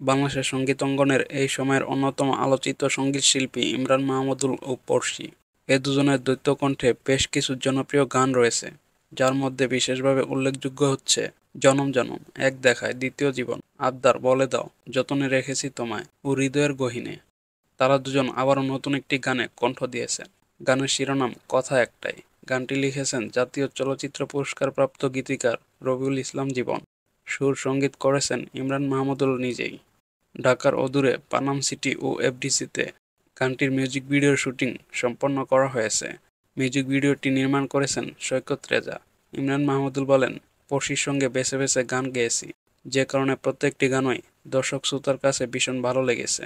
বাংলাদেশের সঙ্গীত অঙ্গনের এই সময়ের অন্যতম আলোচিত সঙ্গীত শিল্পী ইমরান মাহমুদুল ও পড়শী। এ দুজনের দ্বৈত কণ্ঠে বেশ কিছু জনপ্রিয় গান রয়েছে, যার মধ্যে বিশেষভাবে উল্লেখযোগ্য হচ্ছে জনম জনম, এক দেখায়, দ্বিতীয় জীবন, আবদার, বলে দাও, যতনে রেখেছি তোমায় ও হৃদয়ের গহীনে। তারা দুজন আবারও নতুন একটি গানে কণ্ঠ দিয়েছেন। গানের শিরোনাম কথা একটাই। গানটি লিখেছেন জাতীয় চলচ্চিত্র পুরস্কারপ্রাপ্ত গীতিকার রবিউল ইসলাম জীবন। সুর সঙ্গীত করেছেন ইমরান মাহমুদুল নিজেই। ঢাকার অদূরে পানাম সিটি ও এফডিসিতে গানটির মিউজিক ভিডিওর শুটিং সম্পন্ন করা হয়েছে। মিউজিক ভিডিওটি নির্মাণ করেছেন সৈকত রেজা। ইমরান মাহমুদুল বলেন, পড়শির সঙ্গে বেছে বেছে গান গেয়েছি, যে কারণে প্রত্যেকটি গানই দর্শক শ্রোতার কাছে ভীষণ ভালো লেগেছে।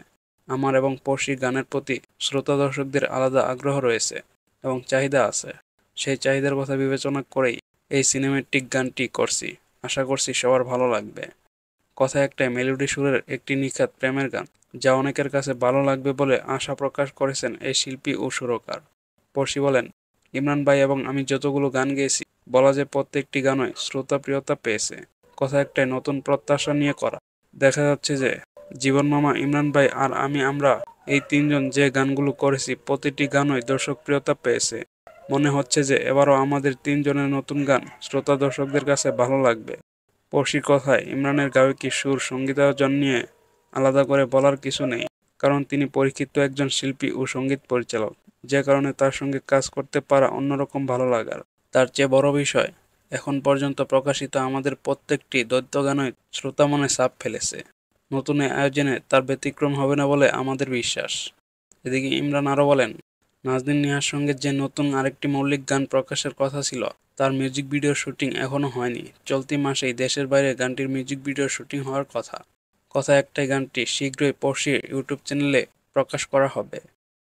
আমার এবং পড়শির গানের প্রতি শ্রোতা দর্শকদের আলাদা আগ্রহ রয়েছে এবং চাহিদা আছে। সেই চাহিদার কথা বিবেচনা করেই এই সিনেমেটিক গানটি করছি। আশা করছি সবার ভালো লাগবে। কথা একটাই মেলোডি সুরের একটি নিখাত প্রেমের গান, যা অনেকের কাছে ভালো লাগবে বলে আশা প্রকাশ করেছেন এই শিল্পী ও সুরকার। পড়শী বলেন, ইমরান ভাই এবং আমি যতগুলো গান গেয়েছি, বলা যায় প্রত্যেকটি গানই শ্রোতাপ্রিয়তা পেয়েছে। কথা একটাই নতুন প্রত্যাশা নিয়ে করা। দেখা যাচ্ছে যে জীবন মামা, ইমরান ভাই আর আমরা এই তিনজন যে গানগুলো করেছি, প্রতিটি গানই দর্শকপ্রিয়তা পেয়েছে। মনে হচ্ছে যে এবারও আমাদের তিনজনের নতুন গান শ্রোতা দর্শকদের কাছে ভালো লাগবে। পড়শির কথায়, ইমরানের গায়কী, সুর, সঙ্গীতায়োজন নিয়ে আলাদা করে বলার কিছু নেই, কারণ তিনি পরীক্ষিত একজন শিল্পী ও সঙ্গীত পরিচালক, যে কারণে তার সঙ্গে কাজ করতে পারা অন্যরকম ভালো লাগার। তার চেয়ে বড় বিষয়, এখন পর্যন্ত প্রকাশিত আমাদের প্রত্যেকটি দ্বৈত গানই শ্রোতা মনে ছাপ ফেলেছে। নতুন এই আয়োজনে তার ব্যতিক্রম হবে না বলে আমাদের বিশ্বাস। এদিকে ইমরান আরও বলেন, নাজনীন নিহার সঙ্গে যে নতুন আরেকটি মৌলিক গান প্রকাশের কথা ছিল, তার মিউজিক ভিডিওর শুটিং এখনও হয়নি। চলতি মাসেই দেশের বাইরে গানটির মিউজিক ভিডিওর শুটিং হওয়ার কথা। কথা একটাই গানটি শীঘ্রই পড়শির ইউটিউব চ্যানেলে প্রকাশ করা হবে।